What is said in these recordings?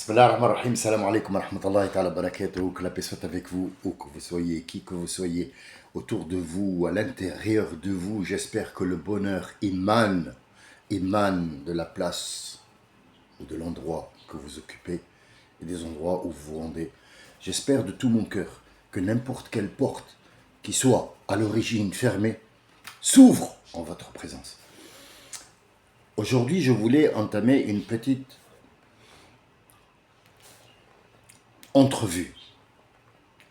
Bismillah ar-Rahman ar-Rahim, salam alaikum wa rahmatullahi ta'ala wa barakatuh, que la paix soit avec vous, où que vous soyez, qui que vous soyez, autour de vous, à l'intérieur de vous. J'espère que le bonheur émane de la place ou de l'endroit que vous occupez et des endroits où vous vous rendez. J'espère de tout mon cœur que n'importe quelle porte qui soit à l'origine fermée s'ouvre en votre présence. Aujourd'hui, je voulais entamer une petite entrevue.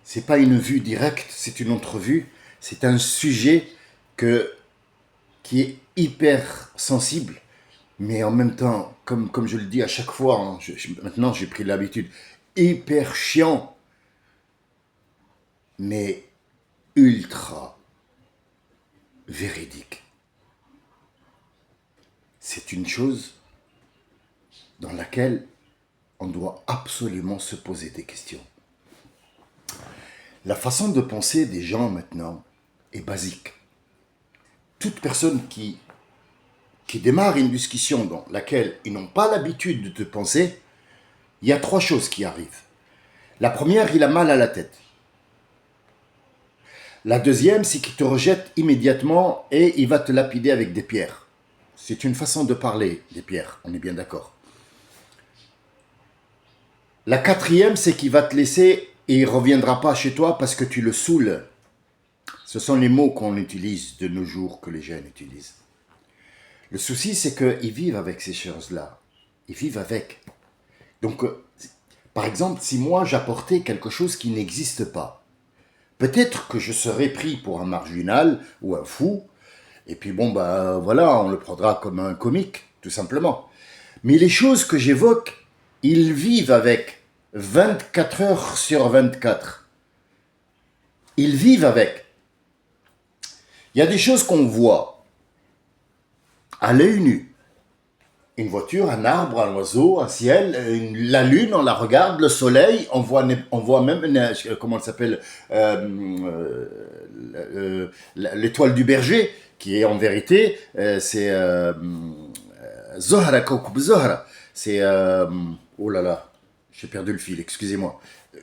C'est pas une vue directe, c'est une entrevue. C'est un sujet qui est hyper sensible, mais en même temps, comme je le dis à chaque fois, hein, maintenant j'ai pris l'habitude, hyper chiant, mais ultra véridique. C'est une chose dans laquelle on doit absolument se poser des questions. La façon de penser des gens maintenant est basique. Toute personne qui démarre une discussion dans laquelle ils n'ont pas l'habitude de penser, il y a trois choses qui arrivent. La première, il a mal à la tête. La deuxième, c'est qu'il te rejette immédiatement et il va te lapider avec des pierres. C'est une façon de parler, des pierres, on est bien d'accord. La quatrième, c'est qu'il va te laisser et il ne reviendra pas chez toi parce que tu le saoules. Ce sont les mots qu'on utilise de nos jours, que les jeunes utilisent. Le souci, c'est qu'ils vivent avec ces choses-là. Ils vivent avec. Donc, par exemple, si moi j'apportais quelque chose qui n'existe pas, peut-être que je serais pris pour un marginal ou un fou, et puis bon, bah voilà, on le prendra comme un comique, tout simplement. Mais les choses que j'évoque, ils vivent avec 24 heures sur 24. Ils vivent avec. Il y a des choses qu'on voit à l'œil nu. Une voiture, un arbre, un oiseau, un ciel, la lune, on la regarde, le soleil, on voit même, comment elle s'appelle, l'étoile du berger, qui est en vérité, c'est Zohra, Kawkab Zohra. C'est, oh là là, j'ai perdu le fil, excusez-moi.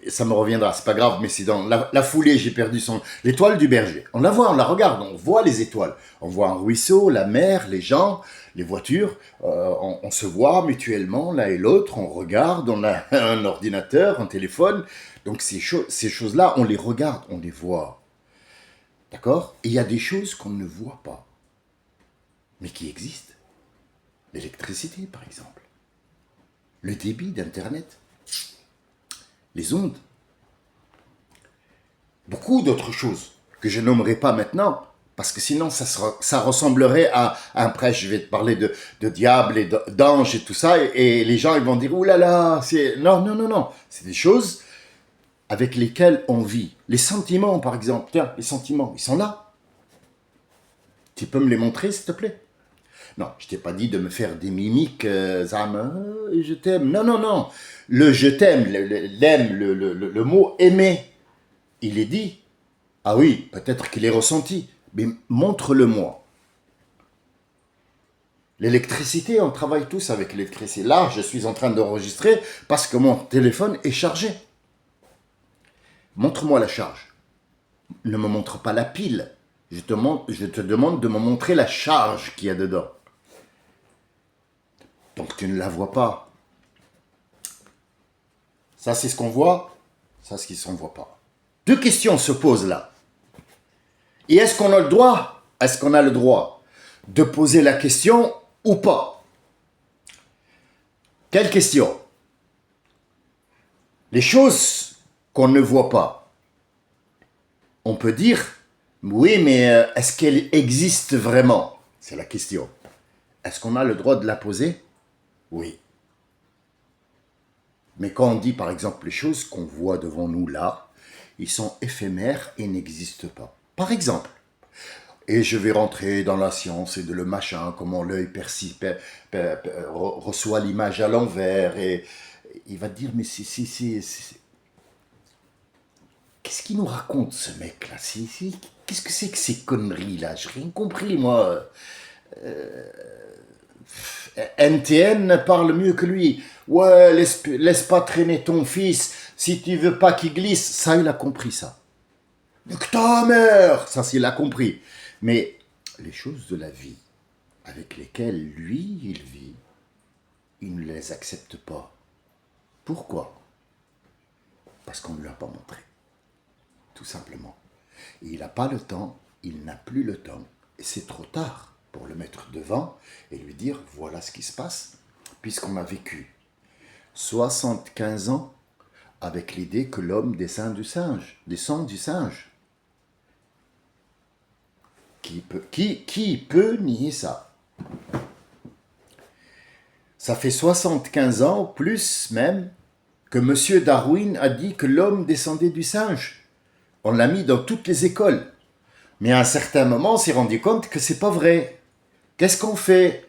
Ça me reviendra, c'est pas grave, mais c'est dans la foulée, j'ai perdu son... L'étoile du berger. On la voit, on la regarde, on voit les étoiles. On voit un ruisseau, la mer, les gens, les voitures. On se voit mutuellement, l'un et l'autre, on regarde, on a un ordinateur, un téléphone. Donc ces choses-là, on les regarde, on les voit. D'accord? Et il y a des choses qu'on ne voit pas, mais qui existent. L'électricité, par exemple. Le débit d'Internet. Les ondes. Beaucoup d'autres choses que je nommerai pas maintenant, parce que sinon ça ressemblerait à un prêche. Je vais te parler de diable et d'ange et tout ça, et les gens ils vont dire, ouh là là, non, non, non, non. C'est des choses avec lesquelles on vit. Les sentiments, par exemple. Tiens, les sentiments, ils sont là. Tu peux me les montrer, s'il te plaît? Non, je t'ai pas dit de me faire des mimiques, je t'aime. Non, non, non. Le je t'aime, le mot aimer, il est dit. Ah oui, peut-être qu'il est ressenti, mais montre-le-moi. L'électricité, on travaille tous avec l'électricité. Là, je suis en train d'enregistrer parce que mon téléphone est chargé. Montre-moi la charge. Ne me montre pas la pile. Je te demande de me montrer la charge qu'il y a dedans. Donc tu ne la vois pas. Ça, c'est ce qu'on voit. Ça, c'est ce qu'on ne voit pas. Deux questions se posent là. Et est-ce qu'on a le droit? Est-ce qu'on a le droit de poser la question ou pas? Quelle question? Les choses qu'on ne voit pas. On peut dire, oui, mais est-ce qu'elles existent vraiment? C'est la question. Est-ce qu'on a le droit de la poser? Oui. Mais quand on dit par exemple les choses qu'on voit devant nous là, ils sont éphémères et n'existent pas. Par exemple, et je vais rentrer dans la science et de le machin, comment l'œil reçoit l'image à l'envers, et il va te dire, mais qu'est-ce qu'il nous raconte ce mec là? Qu'est-ce que c'est que ces conneries là? J'ai rien compris moi. NTN parle mieux que lui. Ouais, laisse pas traîner ton fils si tu veux pas qu'il glisse. Ça, il a compris ça. Nique ta mère! Ça, il a compris. Mais les choses de la vie avec lesquelles lui, il vit, il ne les accepte pas. Pourquoi? Parce qu'on ne lui a pas montré. Tout simplement. Et il n'a pas le temps, il n'a plus le temps. Et c'est trop tard pour le mettre devant et lui dire voilà ce qui se passe, puisqu'on a vécu 75 ans avec l'idée que l'homme descend du singe. Qui peut nier ça? Ça fait 75 ans, plus même, que M. Darwin a dit que l'homme descendait du singe. On l'a mis dans toutes les écoles. Mais à un certain moment, on s'est rendu compte que c'est pas vrai. Qu'est-ce qu'on fait?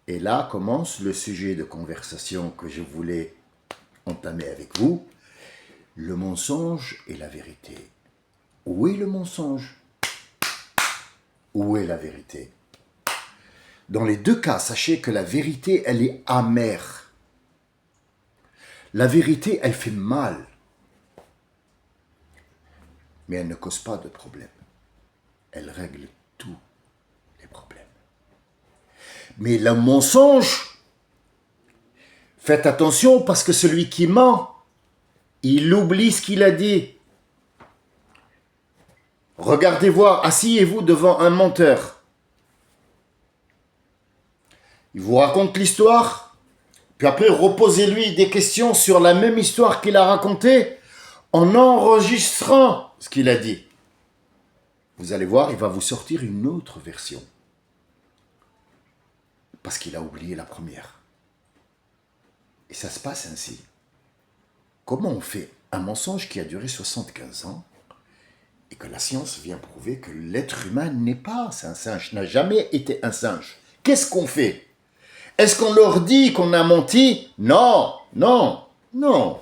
Et là commence le sujet de conversation que je voulais entamer avec vous. Le mensonge et la vérité. Où est le mensonge? Où est la vérité? Dans les deux cas, sachez que la vérité, elle est amère. La vérité, elle fait mal. Mais elle ne cause pas de problème. Elle règle tous les problèmes. Mais le mensonge, faites attention parce que celui qui ment, il oublie ce qu'il a dit. Regardez voir, asseyez-vous devant un menteur. Il vous raconte l'histoire, puis après reposez-lui des questions sur la même histoire qu'il a racontée en enregistrant ce qu'il a dit. Vous allez voir, il va vous sortir une autre version. Parce qu'il a oublié la première. Et ça se passe ainsi. Comment on fait un mensonge qui a duré 75 ans et que la science vient prouver que l'être humain n'est pas un singe, n'a jamais été un singe? Qu'est-ce qu'on fait? Est-ce qu'on leur dit qu'on a menti? Non, non, non.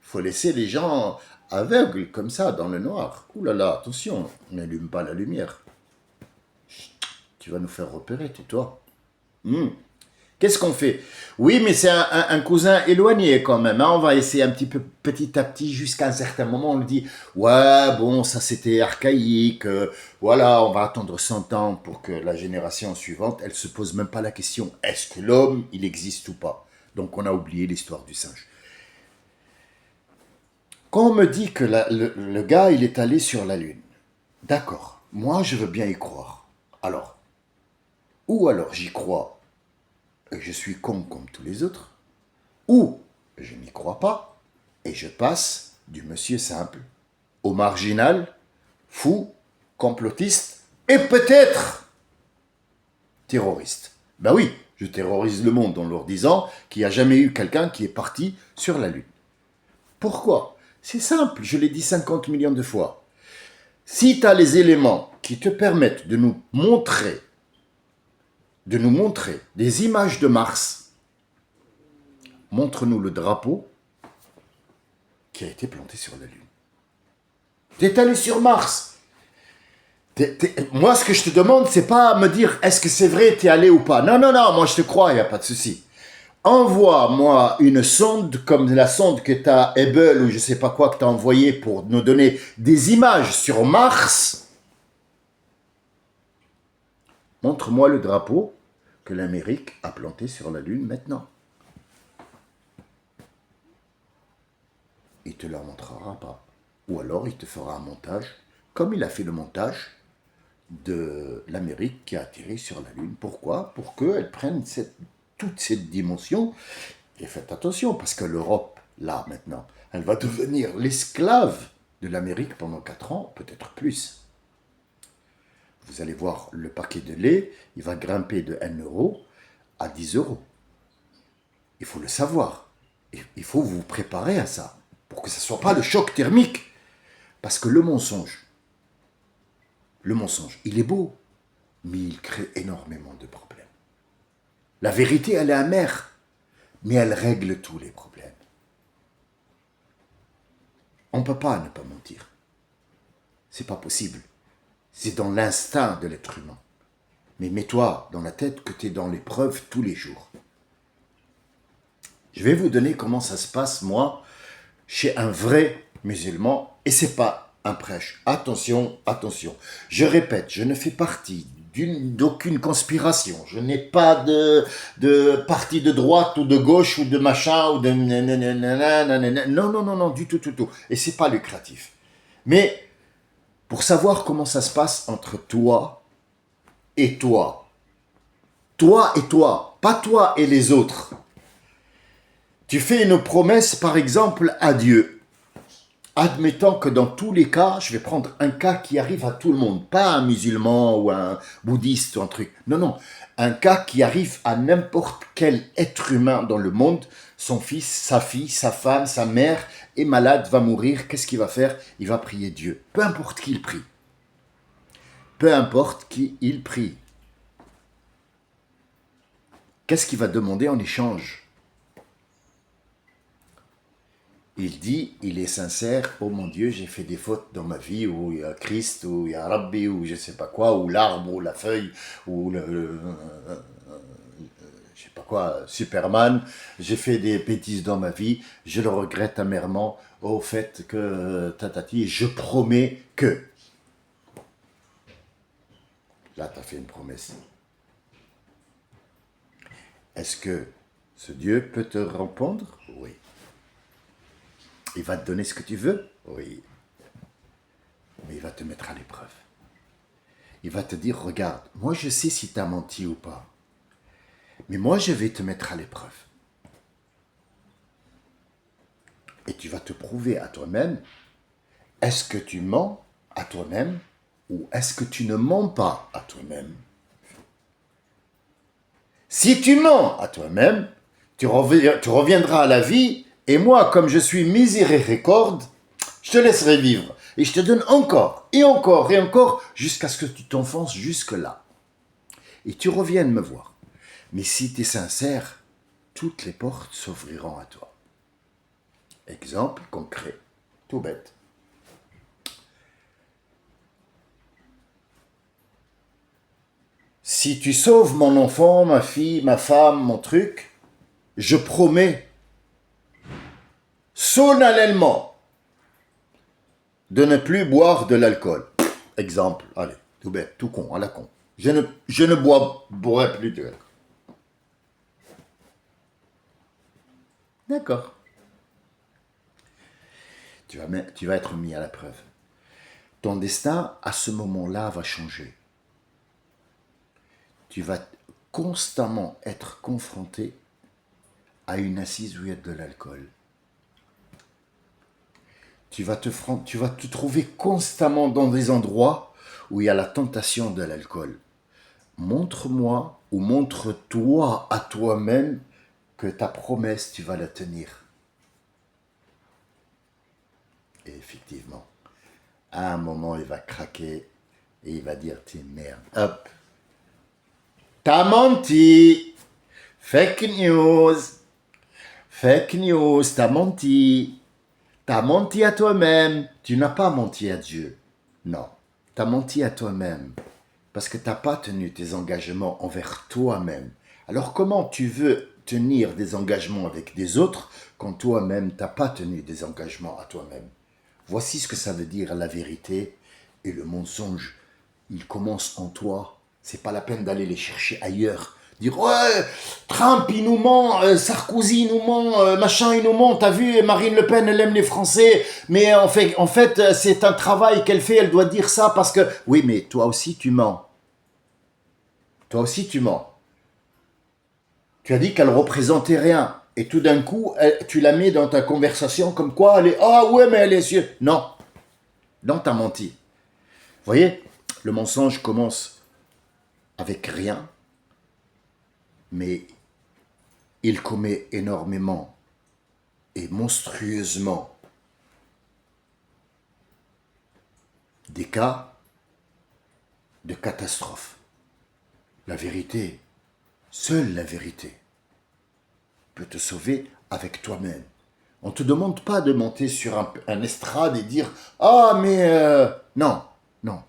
Il faut laisser les gens aveugles comme ça dans le noir. Ouh là là, attention, n'allume pas la lumière. Chut, tu vas nous faire repérer, tais-toi. Qu'est-ce qu'on fait? Oui, mais c'est un cousin éloigné quand même. Hein. On va essayer un petit à petit, jusqu'à un certain moment, on le dit, ouais, bon, ça c'était archaïque, voilà, on va attendre 100 ans pour que la génération suivante, elle se pose même pas la question, est-ce que l'homme, il existe ou pas? Donc on a oublié l'histoire du singe. Quand on me dit que le gars, il est allé sur la Lune, d'accord, moi je veux bien y croire. Alors, ou alors j'y crois, et je suis con comme tous les autres, ou je n'y crois pas, et je passe du monsieur simple au marginal, fou, complotiste, et peut-être terroriste. Ben oui, je terrorise le monde en leur disant qu'il n'y a jamais eu quelqu'un qui est parti sur la Lune. Pourquoi? C'est simple, je l'ai dit 50 millions de fois. Si tu as les éléments qui te permettent de nous montrer des images de Mars, montre-nous le drapeau qui a été planté sur la Lune. T'es allé sur Mars. Moi, ce que je te demande, c'est pas me dire est-ce que c'est vrai, t'es allé ou pas. Non, non, non, moi je te crois, il n'y a pas de souci. Envoie-moi une sonde comme la sonde que tu as Hubble ou je sais pas quoi que tu as envoyé pour nous donner des images sur Mars. Montre-moi le drapeau que l'Amérique a planté sur la Lune maintenant. Il te la montrera pas. Ou alors il te fera un montage, comme il a fait le montage de l'Amérique qui a atterri sur la Lune. Pourquoi? Pour qu'elle prenne toute cette dimension. Et faites attention, parce que l'Europe, là, maintenant, elle va devenir l'esclave de l'Amérique pendant 4 ans, peut-être plus. Vous allez voir, le paquet de lait, il va grimper de 1 euro à 10 euros. Il faut le savoir. Il faut vous préparer à ça, pour que ce ne soit pas le choc thermique. Parce que le mensonge, il est beau, mais il crée énormément de problèmes. La vérité, elle est amère, mais elle règle tous les problèmes. On ne peut pas ne pas mentir. C'est pas possible. C'est dans l'instinct de l'être humain. Mais mets-toi dans la tête que tu es dans l'épreuve tous les jours. Je vais vous donner comment ça se passe, moi, chez un vrai musulman, et c'est pas un prêche. Attention, attention. Je répète, je ne fais partie d'aucune conspiration. Je n'ai pas de parti de droite ou de gauche ou de machin ou de non, non, non, non, du tout, tout, tout. Et c'est pas lucratif. Mais pour savoir comment ça se passe entre toi et toi, pas toi et les autres. Tu fais une promesse, par exemple, à Dieu. Admettons que dans tous les cas, je vais prendre un cas qui arrive à tout le monde, pas un musulman ou un bouddhiste ou un truc. Non, non, un cas qui arrive à n'importe quel être humain dans le monde. Son fils, sa fille, sa femme, sa mère est malade, va mourir. Qu'est-ce qu'il va faire? Il va prier Dieu. Peu importe qui il prie. Peu importe qui il prie. Qu'est-ce qu'il va demander en échange? Il dit, il est sincère, oh mon Dieu, j'ai fait des fautes dans ma vie, ou il y a Christ, ou il y a Rabbi, ou je sais pas quoi, ou l'arbre, ou la feuille, ou je sais pas quoi, Superman, j'ai fait des bêtises dans ma vie, je le regrette amèrement, au fait que, tatati, je promets que. Là, tu as fait une promesse. Est-ce que ce Dieu peut te répondre? Oui. Il va te donner ce que tu veux? Oui. Mais il va te mettre à l'épreuve. Il va te dire, regarde, moi je sais si tu as menti ou pas. Mais moi je vais te mettre à l'épreuve. Et tu vas te prouver à toi-même, est-ce que tu mens à toi-même ou est-ce que tu ne mens pas à toi-même? Si tu mens à toi-même, tu reviendras à la vie. Et moi, comme je suis miséricorde, je te laisserai vivre. Et je te donne encore, et encore, et encore, jusqu'à ce que tu t'enfonces jusque-là. Et tu reviennes me voir. Mais si tu es sincère, toutes les portes s'ouvriront à toi. Exemple concret, tout bête. Si tu sauves mon enfant, ma fille, ma femme, mon truc, je promets solennellement de ne plus boire de l'alcool. Exemple, allez, tout bête, tout con, à la con. Je ne boirai plus de l'alcool. D'accord. Tu vas être mis à la preuve. Ton destin, à ce moment-là, va changer. Tu vas constamment être confronté à une assise où il y a de l'alcool. Tu vas te trouver constamment dans des endroits où il y a la tentation de l'alcool. Montre-moi ou montre-toi à toi-même que ta promesse, tu vas la tenir. Et effectivement, à un moment, il va craquer et il va dire, t'es merde. Hop. T'as menti. Fake news. Fake news, t'as menti. T'as menti à toi-même. Tu n'as pas menti à Dieu. Non, t'as menti à toi-même. Parce que t'as pas tenu tes engagements envers toi-même. Alors comment tu veux tenir des engagements avec des autres quand toi-même t'as pas tenu des engagements à toi-même? Voici ce que ça veut dire la vérité et le mensonge. Il commence en toi. C'est pas la peine d'aller les chercher ailleurs. Dire ouais, Trump il nous ment, Sarkozy il nous ment, machin il nous ment. T'as vu, Marine Le Pen elle aime les Français, mais en fait c'est un travail qu'elle fait. Elle doit dire ça parce que oui, mais toi aussi tu mens. Toi aussi tu mens. Tu as dit qu'elle représentait rien. Et tout d'un coup, tu la mets dans ta conversation comme quoi elle est... Ah ouais, mais elle est sûre. Non. Non, t'as menti. Vous voyez, le mensonge commence avec rien, mais il commet énormément et monstrueusement des cas de catastrophe. La vérité, seule la vérité, peut te sauver avec toi-même. On ne te demande pas de monter sur un estrade et dire « Ah, mais non, non. »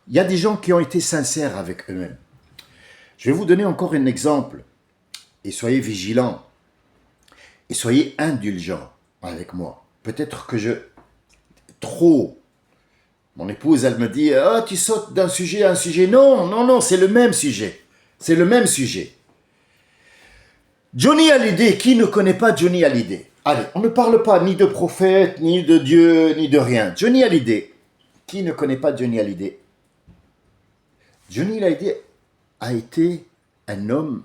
Il y a des gens qui ont été sincères avec eux-mêmes. Je vais vous donner encore un exemple. Et soyez vigilants. Et soyez indulgents avec moi. Peut-être que trop. Mon épouse, elle me dit, ah, tu sautes d'un sujet à un sujet. Non, non, non, c'est le même sujet. C'est le même sujet. Johnny Hallyday, qui ne connaît pas Johnny Hallyday? Allez, on ne parle pas ni de prophète, ni de Dieu, ni de rien. Johnny Hallyday, qui ne connaît pas Johnny Hallyday? Johnny Hallyday a été un homme,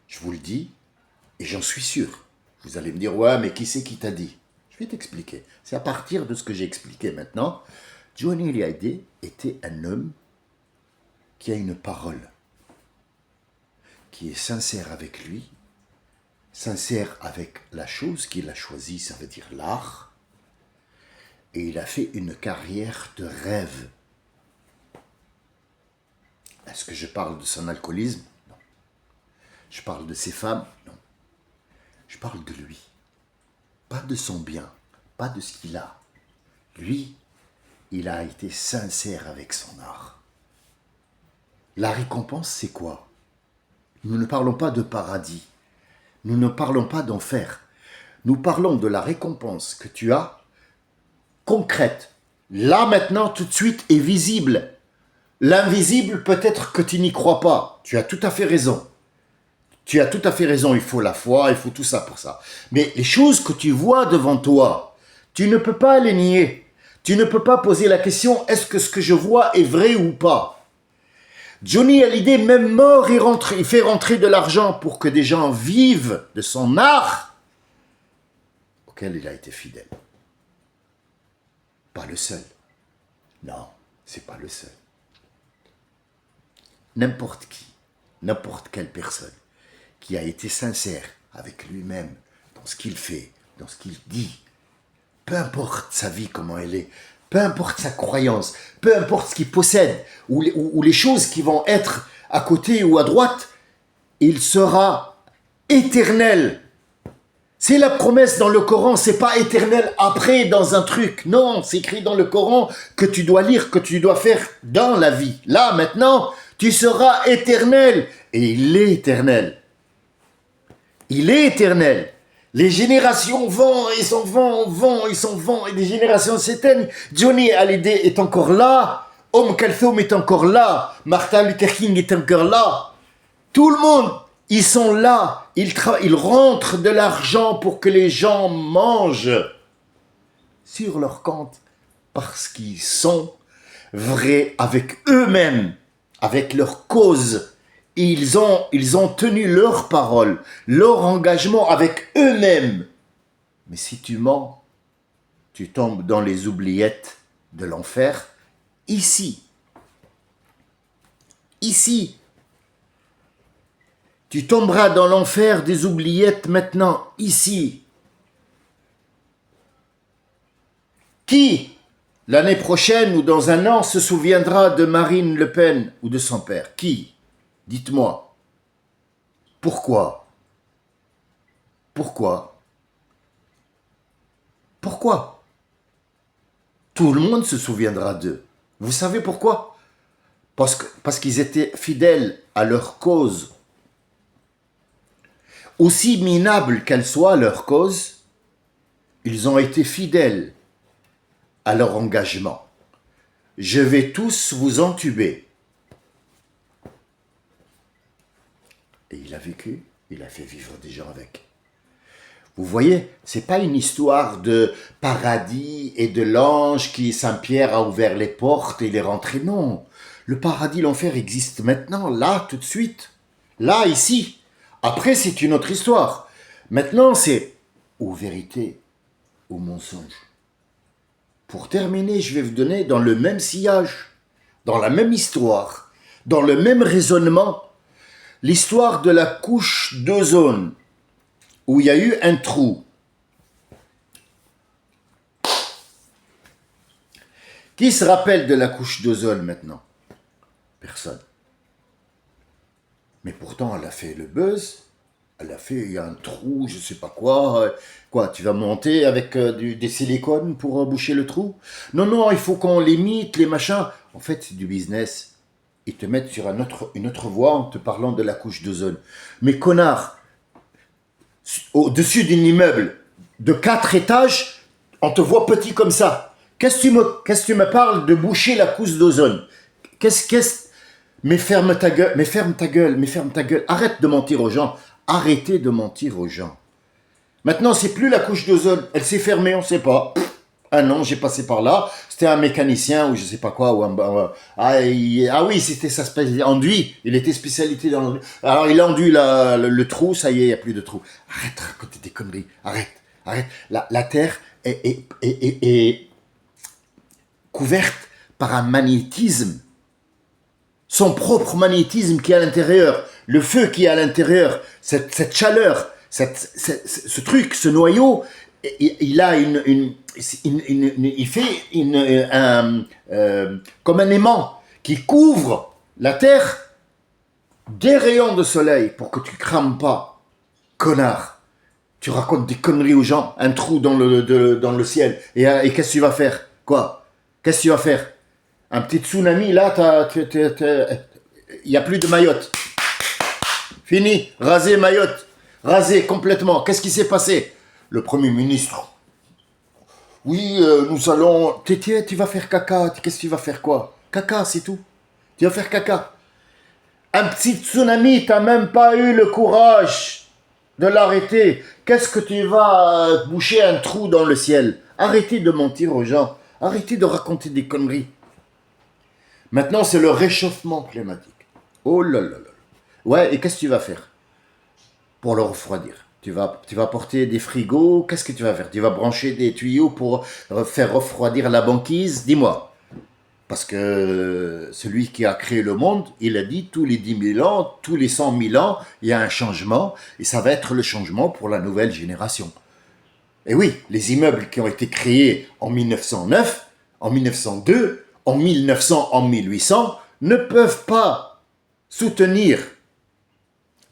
je vous le dis, et j'en suis sûr. Vous allez me dire, ouais, mais qui c'est qui t'a dit? Je vais t'expliquer. C'est à partir de ce que j'ai expliqué maintenant. Johnny Hallyday était un homme qui a une parole, qui est sincère avec lui, sincère avec la chose qu'il a choisie, ça veut dire l'art, et il a fait une carrière de rêve. Est-ce que je parle de son alcoolisme? Non. Je parle de ses femmes? Non. Je parle de lui. Pas de son bien, pas de ce qu'il a. Lui, il a été sincère avec son art. La récompense, c'est quoi? Nous ne parlons pas de paradis. Nous ne parlons pas d'enfer. Nous parlons de la récompense que tu as, concrète. Là, maintenant, tout de suite, est visible. L'invisible, peut-être que tu n'y crois pas. Tu as tout à fait raison. Tu as tout à fait raison. Il faut la foi, il faut tout ça pour ça. Mais les choses que tu vois devant toi, tu ne peux pas les nier. Tu ne peux pas poser la question, est-ce que ce que je vois est vrai ou pas? Johnny Hallyday, même mort, il fait rentrer de l'argent pour que des gens vivent de son art auquel il a été fidèle. Pas le seul. Non, c'est pas le seul. N'importe qui, n'importe quelle personne qui a été sincère avec lui-même dans ce qu'il fait, dans ce qu'il dit, peu importe sa vie, comment elle est, peu importe sa croyance, peu importe ce qu'il possède, ou les choses qui vont être à côté ou à droite, il sera éternel. C'est la promesse dans le Coran, c'est pas éternel après dans un truc. Non, c'est écrit dans le Coran que tu dois lire, que tu dois faire dans la vie. Là, maintenant, tu seras éternel. Et il est éternel. Il est éternel. Les générations vont, ils s'en vont, ils s'en vont, et les générations s'éteignent. Johnny Hallyday est encore là. Kalthoum est encore là. Martin Luther King est encore là. Tout le monde, ils sont là. Ils rentrent de l'argent pour que les gens mangent sur leur compte parce qu'ils sont vrais avec eux-mêmes, avec leur cause. Ils ont tenu leur parole, leur engagement avec eux-mêmes. Mais si tu mens, tu tombes dans les oubliettes de l'enfer, ici. Ici. Tu tomberas dans l'enfer des oubliettes maintenant, ici. Qui, l'année prochaine ou dans un an, se souviendra de Marine Le Pen ou de son père? Qui? Dites-moi. Pourquoi? Pourquoi? Pourquoi? Tout le monde se souviendra d'eux. Vous savez pourquoi? Parce qu'ils étaient fidèles à leur cause. Aussi minable qu'elle soit leur cause, ils ont été fidèles à leur engagement. Je vais tous vous entuber. Et il a vécu, il a fait vivre des gens avec. Vous voyez, c'est pas une histoire de paradis et de l'ange qui, Saint-Pierre a ouvert les portes et il est rentré. Non, le paradis, l'enfer existe maintenant, là, tout de suite. Là, ici. Après, c'est une autre histoire. Maintenant, c'est ou vérité ou mensonge. Pour terminer, je vais vous donner dans le même sillage, dans la même histoire, dans le même raisonnement, l'histoire de la couche d'ozone, où il y a eu un trou. Qui se rappelle de la couche d'ozone maintenant? Personne. Mais pourtant, elle a fait le buzz. Elle a fait, il y a un trou, je sais pas quoi. Quoi, tu vas monter avec des silicones pour boucher le trou? Non, non, il faut qu'on limite les machins. En fait, c'est du business. Ils te mettent sur une autre voie en te parlant de la couche d'ozone. Mais connard, au-dessus d'un immeuble de 4 étages, on te voit petit comme ça. Qu'est-ce que tu me parles de boucher la couche d'ozone? Qu'est-ce, mais ferme ta gueule, mais ferme ta gueule, mais ferme ta gueule. Arrête de mentir aux gens. Arrêtez de mentir aux gens. Maintenant, c'est plus la couche d'ozone. Elle s'est fermée, on ne sait pas. Un an, j'ai passé par là. C'était un mécanicien ou je sais pas quoi. Ah oui, c'était sa spécialité. Enduit. Il était spécialité dans l'enduit. Alors, il a enduit le trou. Ça y est, il n'y a plus de trou. Arrête de raconter des conneries. Arrête. Arrête. La Terre est couverte par un magnétisme. Son propre magnétisme qui est à l'intérieur. Le feu qui est à l'intérieur. Cette chaleur. Ce truc, ce noyau, il a il fait comme un aimant qui couvre la Terre des rayons de soleil pour que tu crames pas, connard. Tu racontes des conneries aux gens, un trou dans le ciel. Et qu'est-ce que tu vas faire? Quoi? Qu'est-ce que tu vas faire? Un petit tsunami, là, il n'y a plus de Mayotte. Fini, rasé Mayotte. Rasé complètement. Qu'est-ce qui s'est passé? Le Premier ministre. Oui, nous allons... Tu vas faire caca. Qu'est-ce que tu vas faire quoi? Caca, c'est tout. Tu vas faire caca. Un petit tsunami, t'as même pas eu le courage de l'arrêter. Qu'est-ce que tu vas boucher un trou dans le ciel? Arrêtez de mentir aux gens. Arrêtez de raconter des conneries. Maintenant, c'est le réchauffement climatique. Oh là là là. Ouais, et qu'est-ce que tu vas faire pour le refroidir? Tu vas porter des frigos, qu'est-ce que tu vas faire? Tu vas brancher des tuyaux pour faire refroidir la banquise? Dis-moi. Parce que celui qui a créé le monde, il a dit tous les 10 000 ans, tous les 100 000 ans, il y a un changement, et ça va être le changement pour la nouvelle génération. Et oui, les immeubles qui ont été créés en 1909, en 1902, en 1900, en 1800, ne peuvent pas soutenir.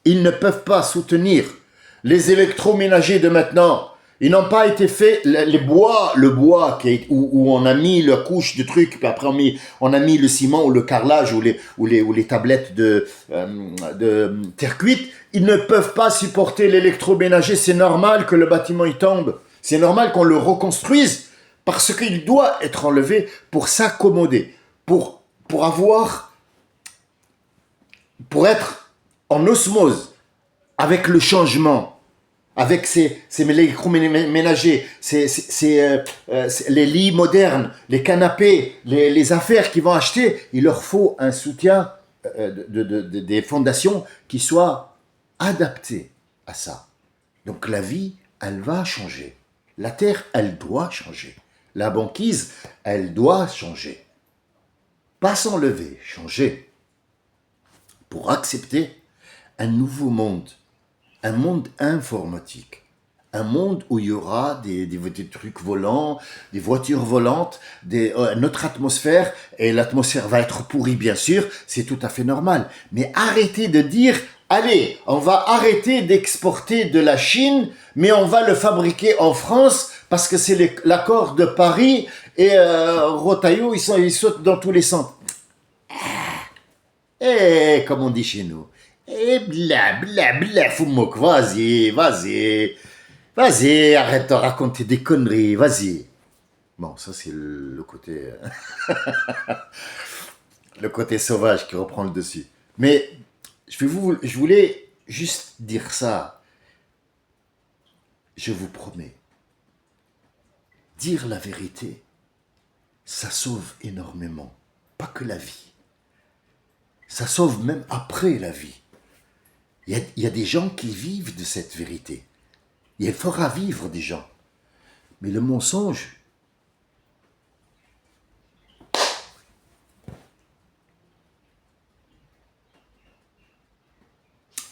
Ils ne peuvent pas soutenir les électroménagers de maintenant. Ils n'ont pas été faits, le bois où on a mis la couche de trucs, puis après on a mis le ciment ou le carrelage ou les tablettes de terre cuite, ils ne peuvent pas supporter l'électroménager. C'est normal que le bâtiment y tombe. C'est normal qu'on le reconstruise parce qu'il doit être enlevé pour s'accommoder, pour être en osmose avec le changement, avec ces électroménagers, les lits modernes, les canapés, les affaires qu'ils vont acheter. Il leur faut un soutien des fondations qui soient adaptées à ça. Donc la vie, elle va changer. La terre, elle doit changer. La banquise, elle doit changer. Pas s'enlever, changer. Pour accepter un nouveau monde, un monde informatique, un monde où il y aura des trucs volants, des voitures volantes, notre atmosphère, et l'atmosphère va être pourrie bien sûr, c'est tout à fait normal. Mais arrêtez de dire, allez, on va arrêter d'exporter de la Chine, mais on va le fabriquer en France parce que c'est l'accord de Paris et Rotaillot, ils sautent dans tous les sens. Et comme on dit chez nous, et bla bla bla, foumouk, vas-y, arrête de raconter des conneries, vas-y. Bon, ça c'est le côté, le côté sauvage qui reprend le dessus. Mais je voulais juste dire ça. Je vous promets, dire la vérité, ça sauve énormément. Pas que la vie. Ça sauve même après la vie. Il y a des gens qui vivent de cette vérité. Il fera vivre des gens. Mais le mensonge,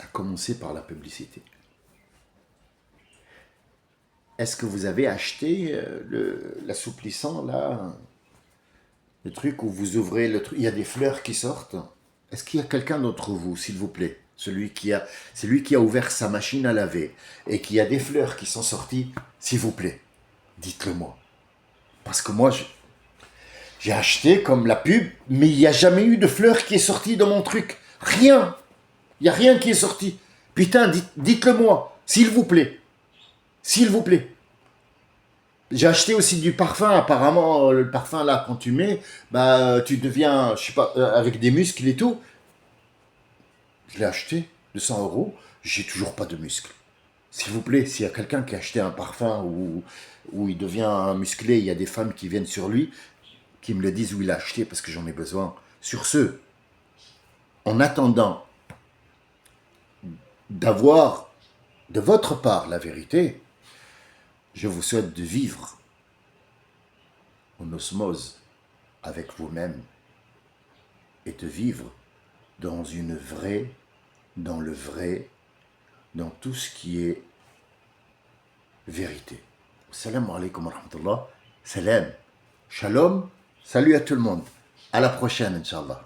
a commencé par la publicité. Est-ce que vous avez acheté l'assouplissant, là? Le truc où vous ouvrez le truc, il y a des fleurs qui sortent. Est-ce qu'il y a quelqu'un d'entre vous, s'il vous plaît? C'est lui qui a ouvert sa machine à laver et qui a des fleurs qui sont sorties, s'il vous plaît, dites-le moi. Parce que moi, j'ai acheté comme la pub, mais il n'y a jamais eu de fleurs qui est sortie dans mon truc. Rien. Il n'y a rien qui est sorti. Putain, dites-le moi, s'il vous plaît. S'il vous plaît. J'ai acheté aussi du parfum. Apparemment, le parfum là, quand tu mets, bah, tu deviens, je sais pas, avec des muscles et tout. Je l'ai acheté, 200 €. J'ai toujours pas de muscles. S'il vous plaît, s'il y a quelqu'un qui a acheté un parfum où il devient musclé, il y a des femmes qui viennent sur lui, qui me le disent où il a acheté parce que j'en ai besoin. Sur ce, en attendant d'avoir de votre part la vérité, je vous souhaite de vivre en osmose avec vous-même et de vivre dans dans le vrai, dans tout ce qui est vérité. Salam alaikum wa rahmatullah. Salam. Shalom. Salut à tout le monde. À la prochaine, Inch'Allah.